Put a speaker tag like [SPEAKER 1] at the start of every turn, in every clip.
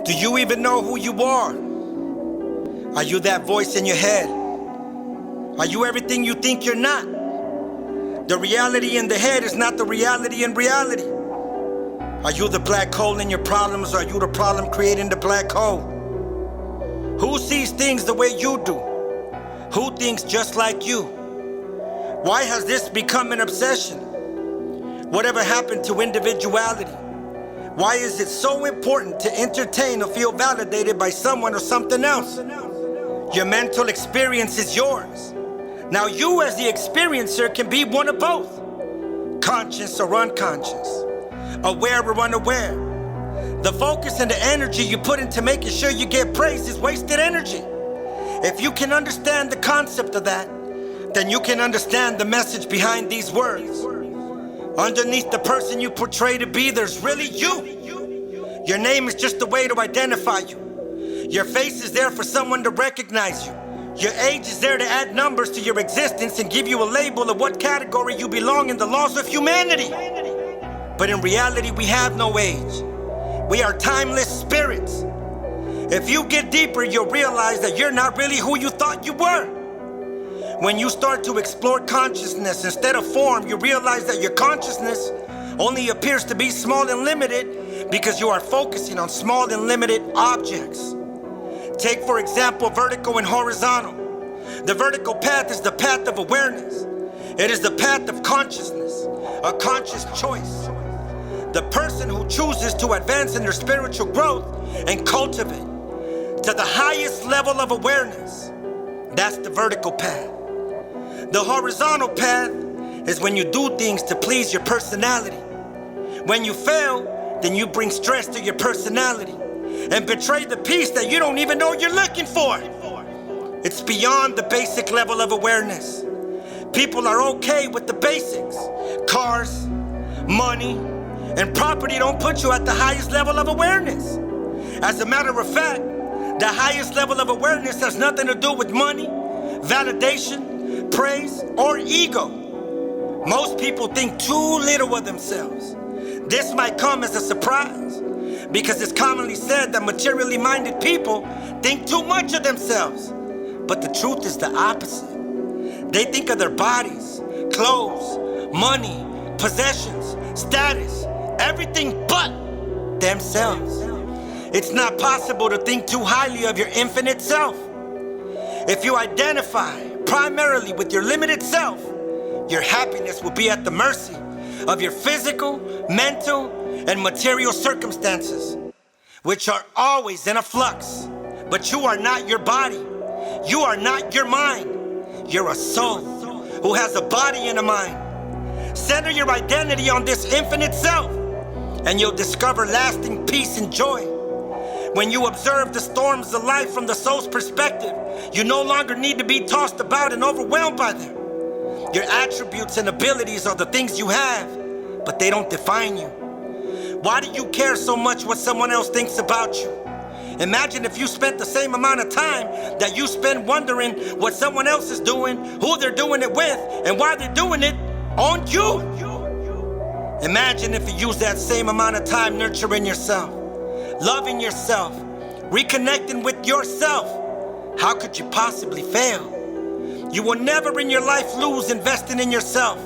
[SPEAKER 1] Do you even know who you are? Are you that voice in your head? Are you everything you think you're not? The reality in the head is not the reality in reality. Are you the black hole in your problems, or are you the problem creating the black hole? Who sees things the way you do? Who thinks just like you? Why has this become an obsession? Whatever happened to individuality? Why is it so important to entertain or feel validated by someone or something else? Your mental experience is yours. Now you as the experiencer can be one of both. Conscious or unconscious. Aware or unaware. The focus and the energy you put into making sure you get praised is wasted energy. If you can understand the concept of that, then you can understand the message behind these words. Underneath the person you portray to be, there's really you. Your name is just a way to identify you. Your face is there for someone to recognize you. Your age is there to add numbers to your existence and give you a label of what category you belong in the laws of humanity. But in reality, we have no age. We are timeless spirits. If you get deeper, you'll realize that you're not really who you thought you were. When you start to explore consciousness instead of form, you realize that your consciousness only appears to be small and limited because you are focusing on small and limited objects. Take, for example, vertical and horizontal. The vertical path is the path of awareness. It is the path of consciousness, a conscious choice. The person who chooses to advance in their spiritual growth and cultivate to the highest level of awareness, that's the vertical path. The horizontal path is when you do things to please your personality. When you fail, then you bring stress to your personality and betray the peace that you don't even know you're looking for. It's beyond the basic level of awareness. People are okay with the basics. Cars, money, and property don't put you at the highest level of awareness. As a matter of fact, the highest level of awareness has nothing to do with money, validation, praise, or ego. Most people think too little of themselves. This might come as a surprise because it's commonly said that materially minded people think too much of themselves. But the truth is the opposite. They think of their bodies, clothes, money, possessions, status, everything but themselves. It's not possible to think too highly of your infinite self. If you identify primarily with your limited self, your happiness will be at the mercy of your physical, mental, and material circumstances, which are always in a flux. But you are not your body. You are not your mind. You're a soul who has a body and a mind. Center your identity on this infinite self, and you'll discover lasting peace and joy. When you observe the storms of life from the soul's perspective, you no longer need to be tossed about and overwhelmed by them. Your attributes and abilities are the things you have, but they don't define you. Why do you care so much what someone else thinks about you? Imagine if you spent the same amount of time that you spend wondering what someone else is doing, who they're doing it with, and why they're doing it on you. Imagine if you use that same amount of time nurturing yourself, loving yourself, reconnecting with yourself. How could you possibly fail? You will never in your life lose investing in yourself.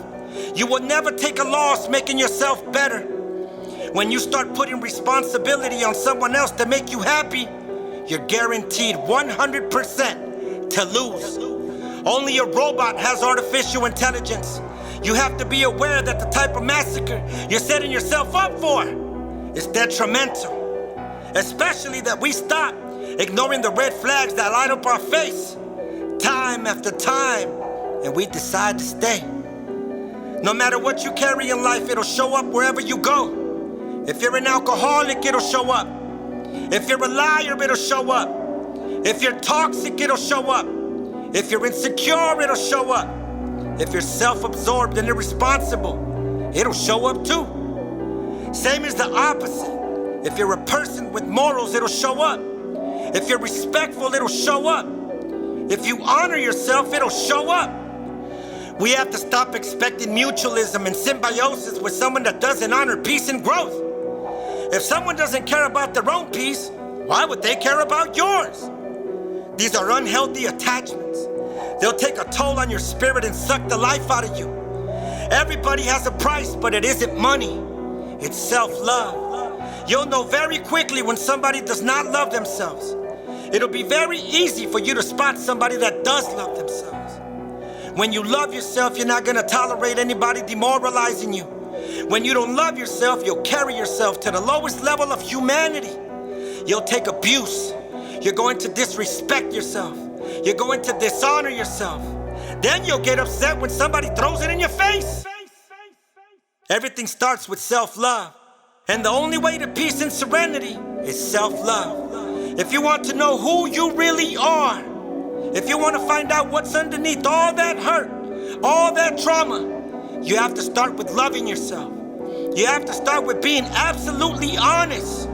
[SPEAKER 1] You will never take a loss making yourself better. When you start putting responsibility on someone else to make you happy, you're guaranteed 100% to lose. Only a robot has artificial intelligence. You have to be aware that the type of massacre you're setting yourself up for is detrimental. Especially that we stop ignoring the red flags that light up our face time after time, and we decide to stay. No matter what you carry in life, it'll show up wherever you go. If you're an alcoholic, it'll show up. If you're a liar, it'll show up. If you're toxic, it'll show up. If you're insecure, it'll show up. If you're self-absorbed and irresponsible, it'll show up too. Same as the opposite. If you're a person with morals, it'll show up. If you're respectful, it'll show up. If you honor yourself, it'll show up. We have to stop expecting mutualism and symbiosis with someone that doesn't honor peace and growth. If someone doesn't care about their own peace, Why would they care about yours? These are unhealthy attachments. They'll take a toll on your spirit and suck the life out of you. Everybody has a price, but it isn't money. It's self-love. You'll know very quickly when somebody does not love themselves. It'll be very easy for you to spot somebody that does love themselves. When you love yourself, you're not gonna tolerate anybody demoralizing you. When you don't love yourself, you'll carry yourself to the lowest level of humanity. You'll take abuse. You're going to disrespect yourself. You're going to dishonor yourself. Then you'll get upset when somebody throws it in your face. Everything starts with self-love. And the only way to peace and serenity is self-love. If you want to know who you really are, if you want to find out what's underneath all that hurt, all that trauma, you have to start with loving yourself. You have to start with being absolutely honest,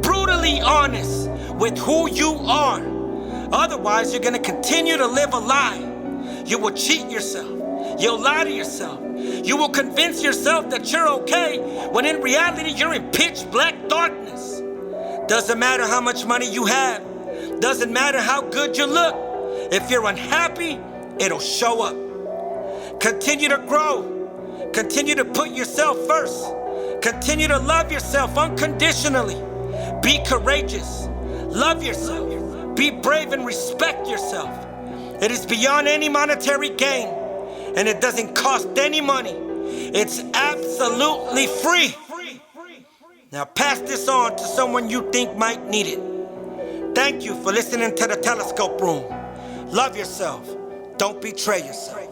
[SPEAKER 1] brutally honest with who you are. Otherwise, you're gonna continue to live a lie. You will cheat yourself. You'll lie to yourself. You will convince yourself that you're okay when in reality you're in pitch black darkness. Doesn't matter how much money you have. Doesn't matter how good you look. If you're unhappy, it'll show up. Continue to grow. Continue to put yourself first. Continue to love yourself unconditionally. Be courageous. Love yourself. Be brave and respect yourself. It is beyond any monetary gain, and it doesn't cost any money. It's absolutely free. Now pass this on to someone you think might need it. Thank you for listening to the Telescope Room. Love yourself. Don't betray yourself.